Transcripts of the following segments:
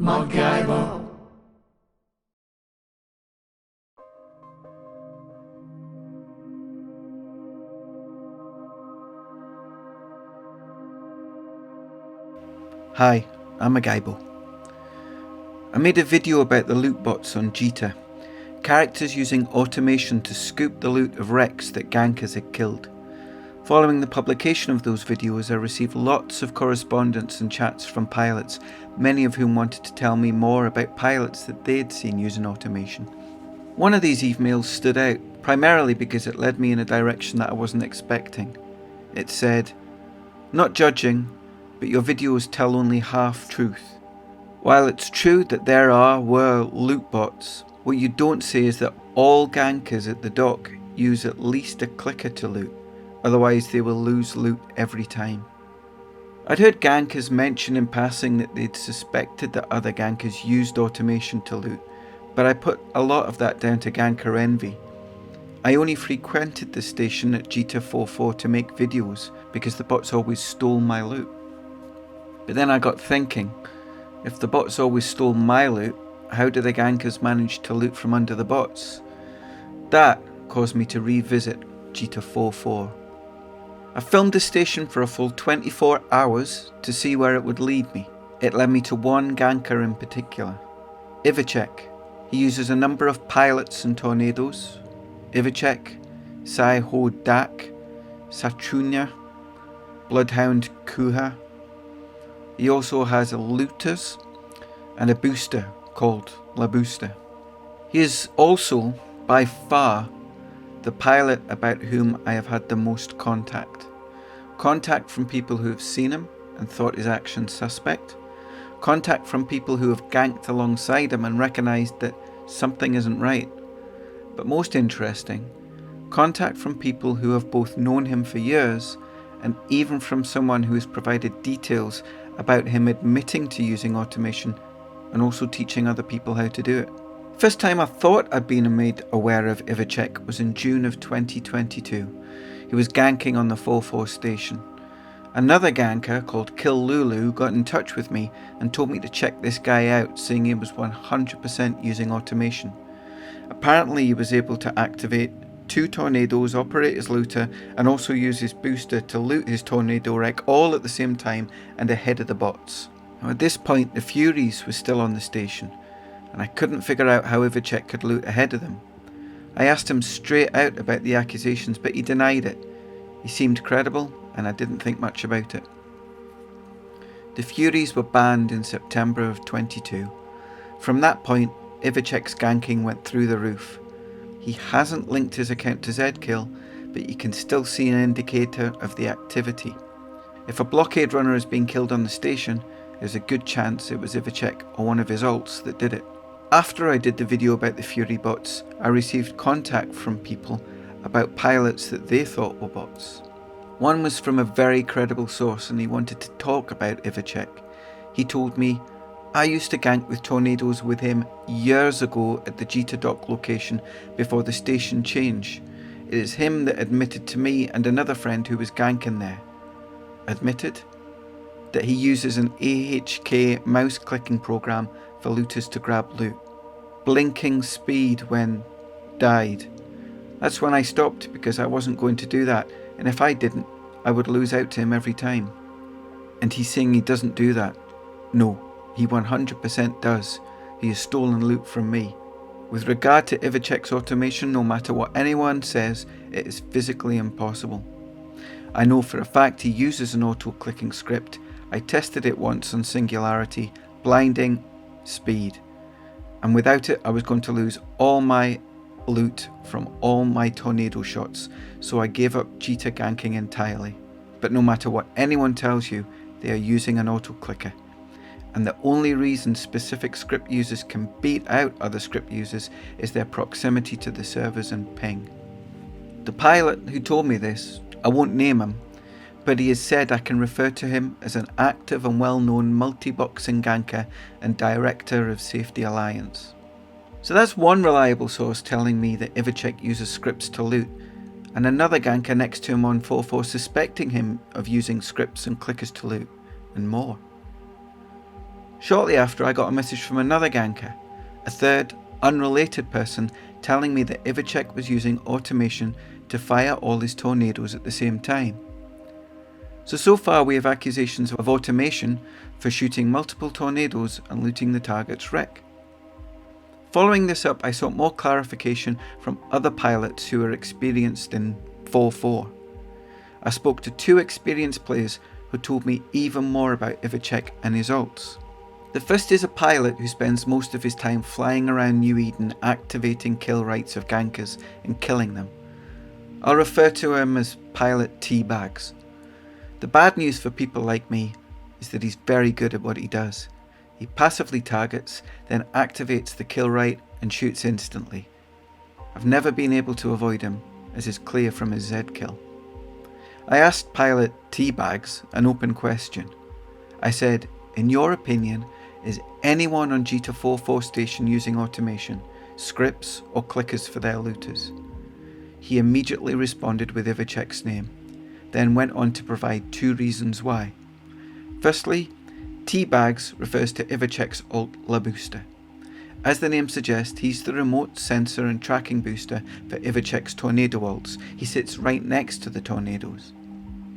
MacGyver. Hi, I'm MacGyver. I made a video about the loot bots on Jita, characters using automation to scoop the loot of wrecks that Gankers had killed. Following the publication of those videos, I received lots of correspondence and chats from pilots, many of whom wanted to tell me more about pilots that they'd seen using automation. One of these emails stood out, primarily because it led me in a direction that I wasn't expecting. It said, "Not judging, but your videos tell only half truth. While it's true that were loot bots, what you don't say is that all Gankers at the dock use at least a clicker to loot, otherwise they will lose loot every time." I'd heard Gankers mention in passing that they'd suspected that other Gankers used automation to loot, but I put a lot of that down to Ganker envy. I only frequented the station at Jita IV-4 to make videos because the bots always stole my loot. But then I got thinking, if the bots always stole my loot, how did the Gankers manage to loot from under the bots? That caused me to revisit Jita IV-4. I filmed the station for a full 24 hours to see where it would lead me. It led me to one Ganker in particular, Ivacek. He uses a number of pilots and tornadoes, Ivacek, Sai-Ho Dak, Satrunya, Bloodhound Kuha. He also has a looters and a booster called La Booster. He is also, by far, the pilot about whom I have had the most contact. Contact from people who have seen him and thought his actions suspect. Contact from people who have ganked alongside him and recognised that something isn't right. But most interesting, contact from people who have both known him for years and even from someone who has provided details about him admitting to using automation and also teaching other people how to do it. First time I thought I'd been made aware of Ivacek was in June of 2022. He was ganking on the 4-4 station. Another ganker called Kill Lulu got in touch with me and told me to check this guy out, saying he was 100% using automation. Apparently he was able to activate 2 tornadoes, operate his looter, and also use his booster to loot his tornado wreck all at the same time and ahead of the bots. Now at this point the Furies were still on the station, and I couldn't figure out how Ivacek could loot ahead of them. I asked him straight out about the accusations, but he denied it. He seemed credible, and I didn't think much about it. The Furies were banned in September of 22. From that point, Ivacek's ganking went through the roof. He hasn't linked his account to Zkill, but you can still see an indicator of the activity. If a blockade runner is being killed on the station, there's a good chance it was Ivacek or one of his alts that did it. After I did the video about the Fury bots, I received contact from people about pilots that they thought were bots. One was from a very credible source and he wanted to talk about Ivacek. He told me, "I used to gank with tornadoes with him years ago at the Jita dock location before the station changed. It is him that admitted to me and another friend who was ganking there." Admitted? That he uses an AHK mouse clicking program for looters to grab loot. Blinking speed when died. That's when I stopped because I wasn't going to do that, and if I didn't, I would lose out to him every time. And he's saying he doesn't do that. No, he 100% does. He has stolen loot from me. With regard to Ivacek's automation, no matter what anyone says, it is physically impossible. I know for a fact he uses an auto-clicking script. I tested it once on Singularity, blinding, speed. And without it, I was going to lose all my loot from all my tornado shots, so I gave up Jita ganking entirely. But no matter what anyone tells you, they are using an auto-clicker. And the only reason specific script users can beat out other script users is their proximity to the servers and ping. The pilot who told me this, I won't name him, but he has said I can refer to him as an active and well-known multi-boxing ganker and director of Safety Alliance. So that's one reliable source telling me that Ivacek uses scripts to loot, and another ganker next to him on 4-4 suspecting him of using scripts and clickers to loot, and more. Shortly after, I got a message from another ganker, a third, unrelated person, telling me that Ivacek was using automation to fire all his tornadoes at the same time. So far we have accusations of automation for shooting multiple tornadoes and looting the target's wreck. Following this up, I sought more clarification from other pilots who are experienced in 4-4. I spoke to 2 experienced players who told me even more about Ivacek and his ults. The first is a pilot who spends most of his time flying around New Eden activating kill rights of gankers and killing them. I'll refer to him as Pilot Teabags. The bad news for people like me is that he's very good at what he does. He passively targets, then activates the kill right and shoots instantly. I've never been able to avoid him, as is clear from his Z kill. I asked Pilot Teabags an open question. I said, in your opinion, is anyone on Jita IV-4 station using automation, scripts or clickers for their looters? He immediately responded with Ivacek's name, then went on to provide 2 reasons why. Firstly, Teabags refers to Ivacek's ult La Booster. As the name suggests, he's the remote sensor and tracking booster for Ivacek's tornado ults. He sits right next to the tornadoes.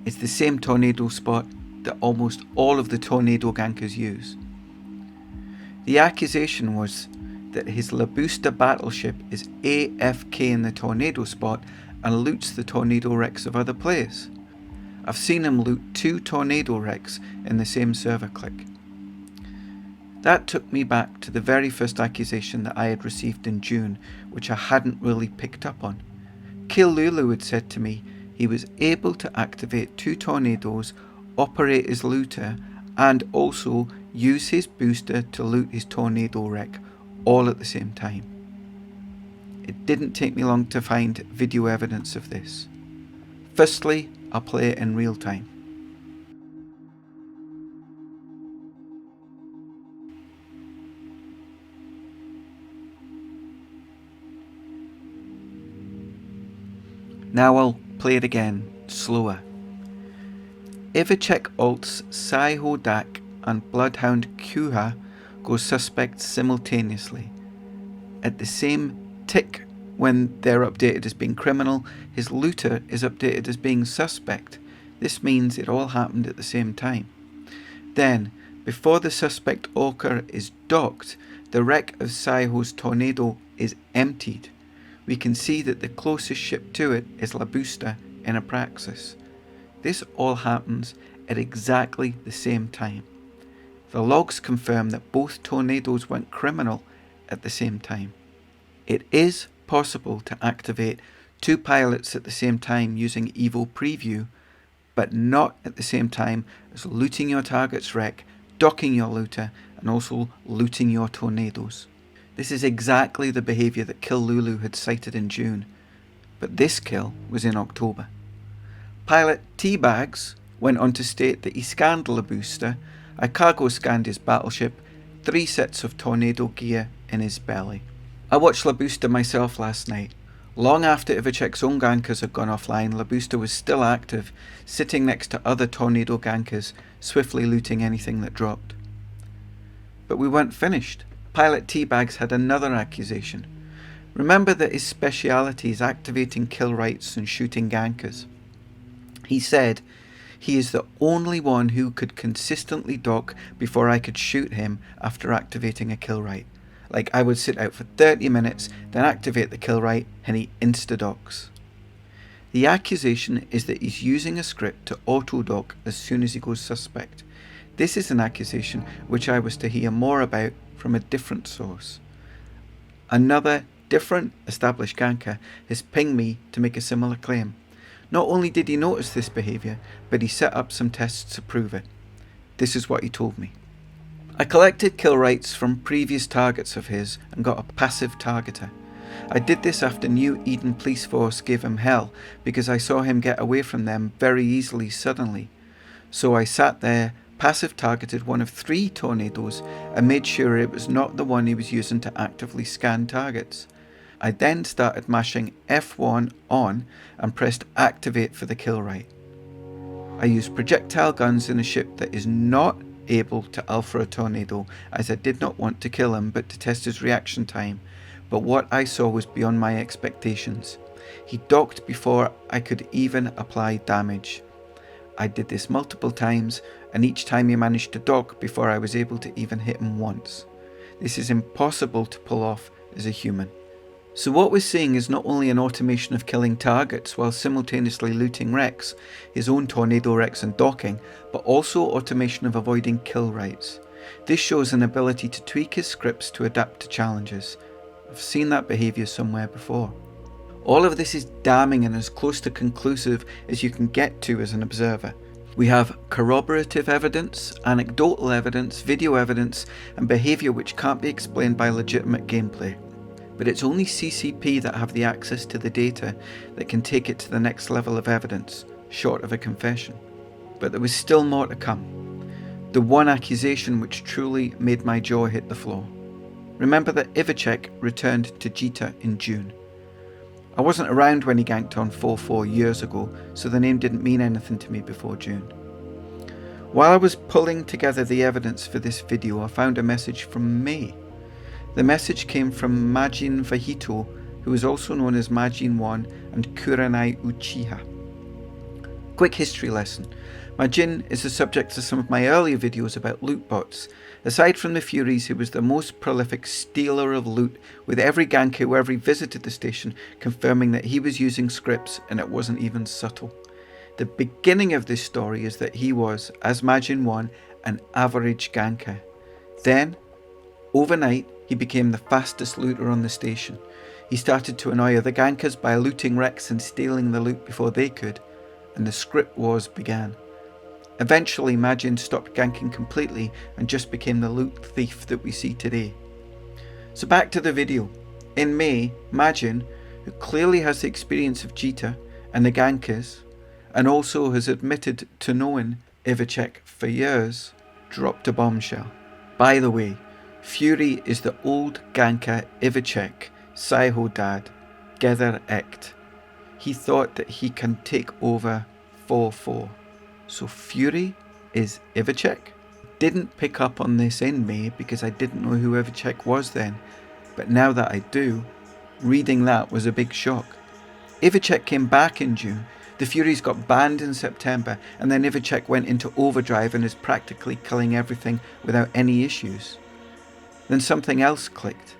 It's the same tornado spot that almost all of the tornado gankers use. The accusation was that his La Booster battleship is AFK in the tornado spot and loots the tornado wrecks of other players. I've seen him loot 2 tornado wrecks in the same server click. That took me back to the very first accusation that I had received in June, which I hadn't really picked up on. Lulu had said to me he was able to activate 2 tornadoes, operate as looter, and also use his booster to loot his tornado wreck, all at the same time. It didn't take me long to find video evidence of this. Firstly, I'll play it in real time. Now I'll play it again, slower. Ivacek ults Saiho Dak and Bloodhound Kuha go suspect simultaneously. At the same tick when they're updated as being criminal, his looter is updated as being suspect. This means it all happened at the same time. Then, before the suspect Orca is docked, the wreck of Saiho's tornado is emptied. We can see that the closest ship to it is La Booster in Apraxis. This all happens at exactly the same time. The logs confirm that both tornadoes went criminal at the same time. It is possible to activate 2 pilots at the same time using Evo Preview, but not at the same time as looting your target's wreck, docking your looter, and also looting your tornadoes. This is exactly the behaviour that Lulu had cited in June, but this kill was in October. Pilot Teabags went on to state that he scanned La Booster, I cargo scanned his battleship, 3 sets of tornado gear in his belly. I watched La Booster myself last night. Long after Ivacek's own gankers had gone offline, La Booster was still active, sitting next to other tornado gankers, swiftly looting anything that dropped. But we weren't finished. Pilot Teabags had another accusation. Remember that his speciality is activating kill rights and shooting gankers. He said he is the only one who could consistently dock before I could shoot him after activating a kill right. Like I would sit out for 30 minutes, then activate the kill right, and he insta-docks. The accusation is that he's using a script to auto-dock as soon as he goes suspect. This is an accusation which I was to hear more about from a different source. Another, different, established ganker has pinged me to make a similar claim. Not only did he notice this behaviour, but he set up some tests to prove it. This is what he told me. I collected kill rights from previous targets of his and got a passive targeter. I did this after New Eden Police Force gave him hell because I saw him get away from them very easily suddenly. So I sat there, passive targeted one of 3 tornadoes and made sure it was not the one he was using to actively scan targets. I then started mashing F1 on and pressed activate for the kill right. I used projectile guns in a ship that is not able to alpha a tornado, as I did not want to kill him but to test his reaction time, but what I saw was beyond my expectations. He docked before I could even apply damage. I did this multiple times, and each time he managed to dock before I was able to even hit him once. This is impossible to pull off as a human. So what we're seeing is not only an automation of killing targets while simultaneously looting wrecks, his own tornado wrecks and docking, but also automation of avoiding kill rights. This shows an ability to tweak his scripts to adapt to challenges. I've seen that behaviour somewhere before. All of this is damning and as close to conclusive as you can get to as an observer. We have corroborative evidence, anecdotal evidence, video evidence, and behaviour which can't be explained by legitimate gameplay. But it's only CCP that have the access to the data that can take it to the next level of evidence, short of a confession. But there was still more to come. The one accusation which truly made my jaw hit the floor. Remember that Ivacek returned to Jita in June. I wasn't around when he ganked on 4-4 years ago, so the name didn't mean anything to me before June. While I was pulling together the evidence for this video, I found a message from May. The message came from Majin Vahito, who is also known as Majin 1 and Kurenai Uchiha. Quick history lesson. Majin is the subject of some of my earlier videos about loot bots. Aside from the Furies, he was the most prolific stealer of loot, with every ganker who ever visited the station confirming that he was using scripts and it wasn't even subtle. The beginning of this story is that he was, as Majin 1, an average ganker. Then, overnight, he became the fastest looter on the station. He started to annoy other gankers by looting wrecks and stealing the loot before they could, and the script wars began. Eventually, Majin stopped ganking completely and just became the loot thief that we see today. So back to the video. In May, Majin, who clearly has the experience of Jita and the gankers, and also has admitted to knowing Ivacek for years, dropped a bombshell. By the way, Fury is the old ganker Ivacek, Saiho dad, Gether Ect. He thought that he can take over 4-4. So Fury is Ivacek? Didn't pick up on this in May because I didn't know who Ivacek was then, but now that I do, reading that was a big shock. Ivacek came back in June, the Furies got banned in September, and then Ivacek went into overdrive and is practically killing everything without any issues. Then something else clicked.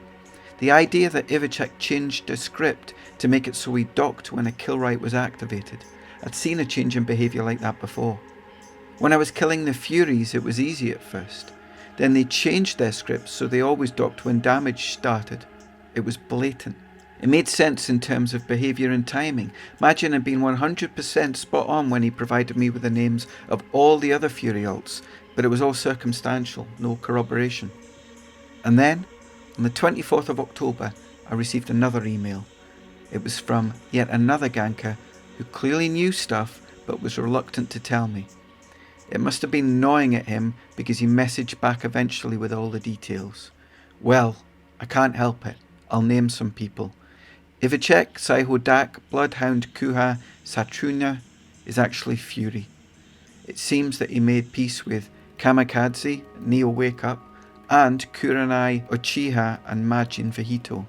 The idea that Ivacek changed the script to make it so he docked when a kill right was activated. I'd seen a change in behaviour like that before. When I was killing the Furies, it was easy at first. Then they changed their scripts so they always docked when damage started. It was blatant. It made sense in terms of behaviour and timing. Majin had been 100% spot on when he provided me with the names of all the other Fury ults, but it was all circumstantial, no corroboration. And then, on the 24th of October, I received another email. It was from yet another ganker who clearly knew stuff but was reluctant to tell me. It must have been gnawing at him because he messaged back eventually with all the details. Well, I can't help it. I'll name some people. Ivacek, Saiho Dak, Bloodhound Kuha, Satrunya is actually Fury. It seems that he made peace with Kamikaze, Neo Wake Up, and Kurenai Uchiha and Majin Vahito.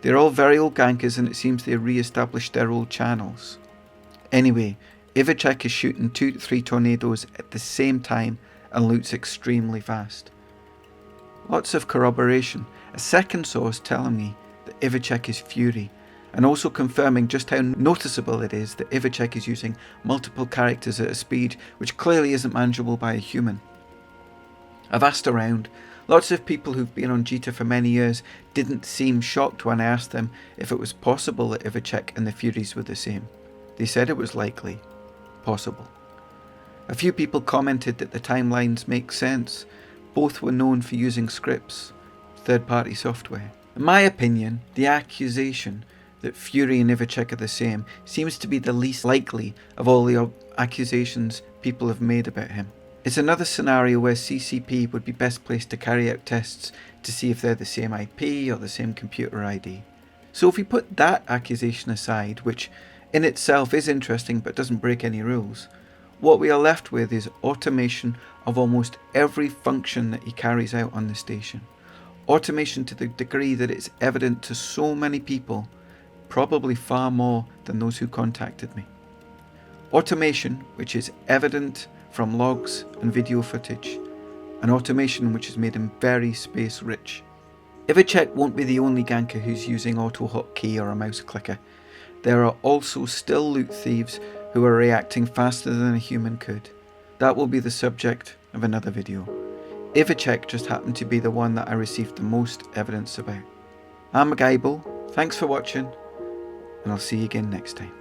They're all very old gankers and it seems they re-established their old channels. Anyway, Ivacek is shooting 2 to 3 tornadoes at the same time and loots extremely fast. Lots of corroboration. A second source telling me that Ivacek is Fury, and also confirming just how noticeable it is that Ivacek is using multiple characters at a speed which clearly isn't manageable by a human. I've asked around. Lots of people who've been on Jita for many years didn't seem shocked when I asked them if it was possible that Ivacek and the Furies were the same. They said it was likely. Possible. A few people commented that the timelines make sense. Both were known for using scripts, third-party software. In my opinion, the accusation that Fury and Ivacek are the same seems to be the least likely of all the accusations people have made about him. It's another scenario where CCP would be best placed to carry out tests to see if they're the same IP or the same computer ID. So if we put that accusation aside, which in itself is interesting but doesn't break any rules, What we are left with is automation of almost every function that he carries out on the station. Automation to the degree that it's evident to so many people, probably far more than those who contacted me. Automation which is evident from logs and video footage, an automation which has made him very space rich. Ivacek won't be the only ganker who's using auto hotkey or a mouse clicker. There are also still loot thieves who are reacting faster than a human could. That will be the subject of another video. Ivacek just happened to be the one that I received the most evidence about. I'm Gable, thanks for watching, and I'll see you again next time.